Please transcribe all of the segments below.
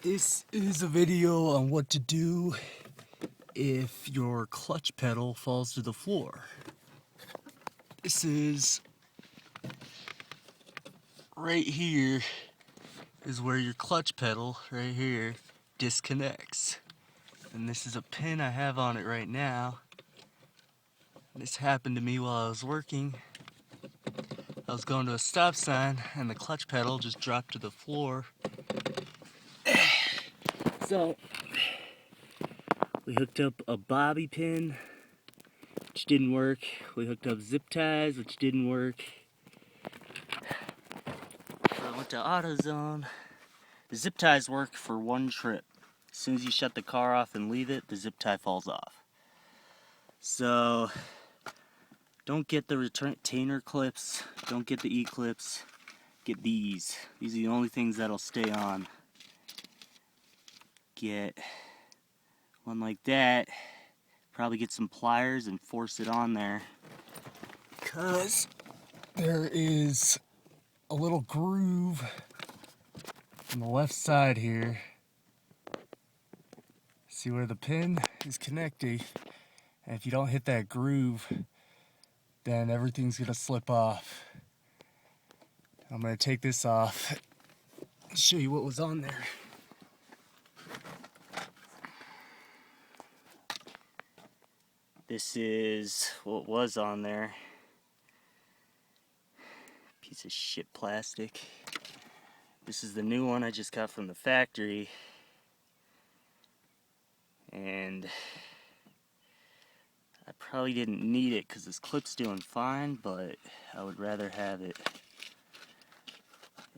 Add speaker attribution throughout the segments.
Speaker 1: This is a video on what to do if your clutch pedal falls to the floor. This is right here is where your clutch pedal right here disconnects. And this is a pin I have on it right now. This happened to me while I was working. I was going to a stop sign and the clutch pedal just dropped to the floor. So we hooked up a bobby pin, which didn't work. We hooked up zip ties, which didn't work. So I went to AutoZone. The zip ties work for one trip. As soon as you shut the car off and leave it, the zip tie falls off. So don't get the retainer clips, don't get the E-clips, get these. These are the only things that'll stay on. Get one like that, probably get some pliers and force it on there. Because there is a little groove on the left side here. See where the pin is connecting? And if you don't hit that groove, then everything's gonna slip off. I'm gonna take this off and show you what was on there. This is what was on there. Piece of shit plastic. This is the new one I just got from the factory. And I probably didn't need it because this clip's doing fine, but I would rather have it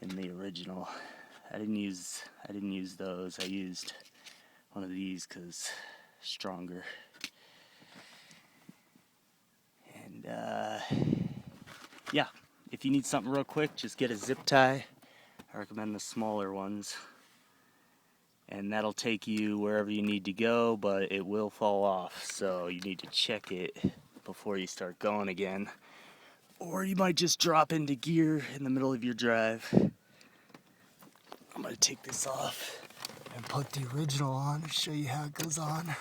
Speaker 1: in the original. I didn't use those. I used one of these because stronger. And yeah, if you need something real quick, just get a zip tie. I recommend the smaller ones. And that'll take you wherever you need to go, but it will fall off. So you need to check it before you start going again. Or you might just drop into gear in the middle of your drive. I'm gonna take this off and put the original on and show you how it goes on.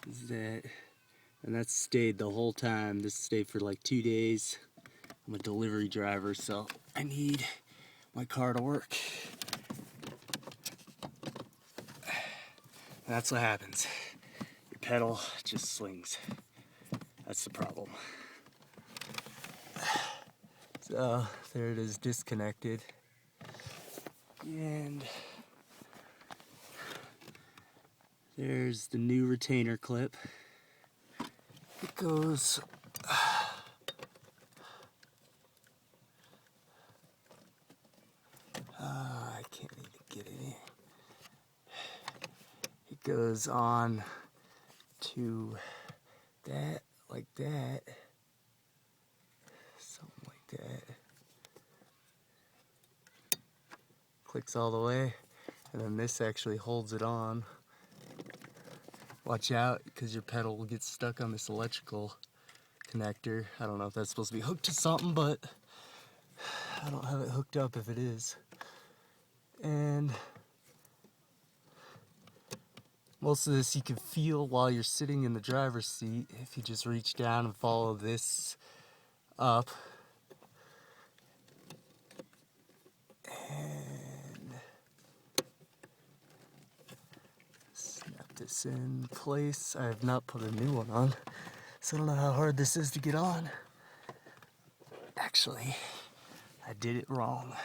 Speaker 1: This is it. And that's stayed the whole time. This stayed for like 2 days. I'm a delivery driver, so I need my car to work. And that's what happens. Your pedal just slings. That's the problem. So there it is, disconnected. And there's the new retainer clip. It goes I can't even get it in. It goes on to that, like that. Something like that. Clicks all the way, and then this actually holds it on. Watch out, because your pedal will get stuck on this electrical connector. I don't know if that's supposed to be hooked to something, but I don't have it hooked up if it is. And most of this you can feel while you're sitting in the driver's seat if you just reach down and follow this up. And snap this in place. I have not put a new one on, so I don't know how hard this is to get on. Actually, I did it wrong.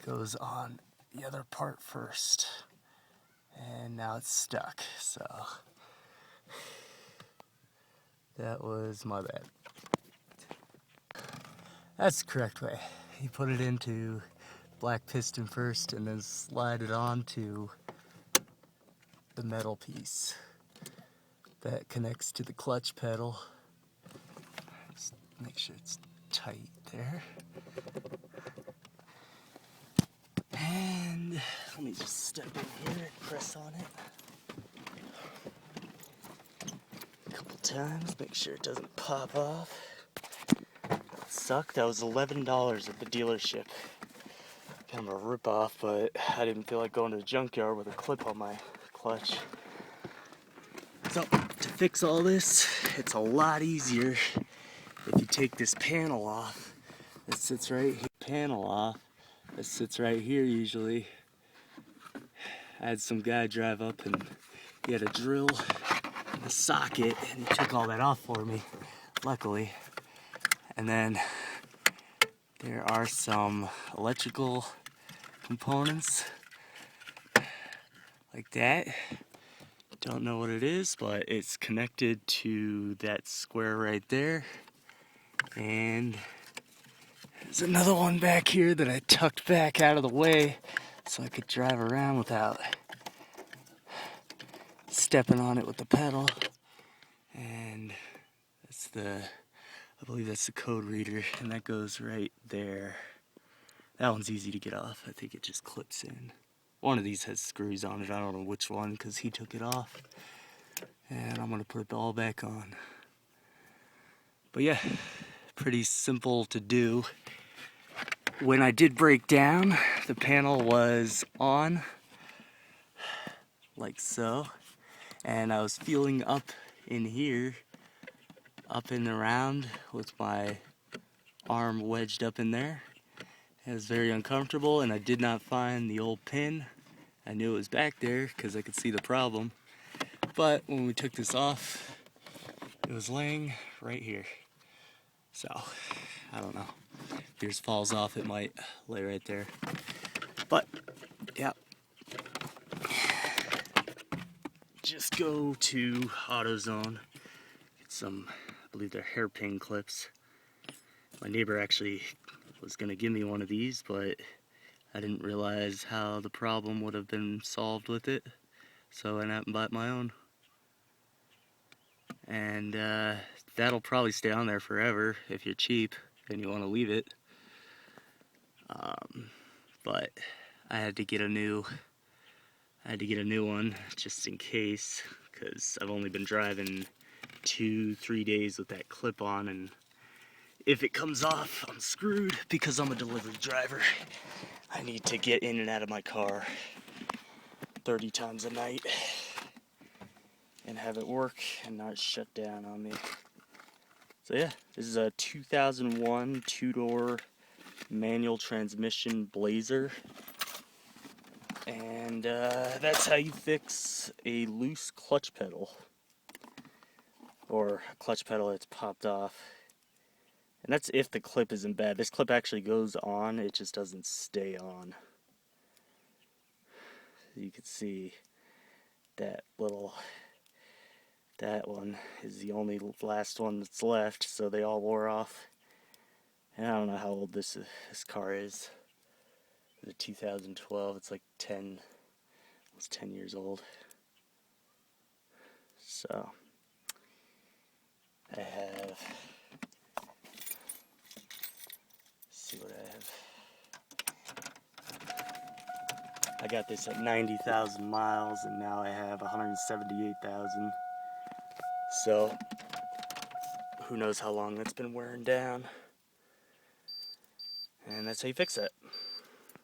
Speaker 1: It goes on the other part first, and now it's stuck, so that was my bad. That's the correct way. You put it into black piston first and then slide it onto the metal piece that connects to the clutch pedal. Just make sure it's tight there. And let me just step in here and press on it a couple times, make sure it doesn't pop off. That sucked. That was $11 at the dealership. Kind of a rip-off, but I didn't feel like going to the junkyard with a clip on my clutch. So, to fix all this, it's a lot easier if you take this panel off. It sits right here. Panel off. It sits right here usually. I had some guy drive up and he had a drill and a socket and he took all that off for me, luckily. And then there are some electrical components like that. Don't know what it is, but it's connected to that square right there. And there's another one back here that I tucked back out of the way so I could drive around without stepping on it with the pedal. And that's I believe that's the code reader, and that goes right there. That one's easy to get off. I think it just clips in. One of these has screws on it. I don't know which one because he took it off. And I'm going to put it all back on. But yeah, pretty simple to do. When I did break down, the panel was on, like so. And I was feeling up in here, up and around with my arm wedged up in there. It was very uncomfortable, and I did not find the old pin. I knew it was back there because I could see the problem. But when we took this off, it was laying right here. So, I don't know. If yours falls off, it might lay right there. But, yeah. Just go to AutoZone. Get some, I believe they're hairpin clips. My neighbor actually was going to give me one of these, but I didn't realize how the problem would have been solved with it. So I went out and bought my own. And that'll probably stay on there forever if you're cheap and you want to leave it. But I had to get a new one just in case, because I've only been driving 2-3 days with that clip on, and if it comes off, I'm screwed because I'm a delivery driver. I need to get in and out of my car 30 times a night and have it work and not shut down on me. So yeah, this is a 2001 two-door manual transmission Blazer. And that's how you fix a loose clutch pedal. Or a clutch pedal that's popped off. And that's if the clip isn't bad. This clip actually goes on, it just doesn't stay on. You can see that one is the only last one that's left, so they all wore off. And I don't know how old this car is. The 2012, it's like 10 years old. So I have, see what I have. I got this at 90,000 miles, and now I have 178,000. So who knows how long that's been wearing down. And that's how you fix it.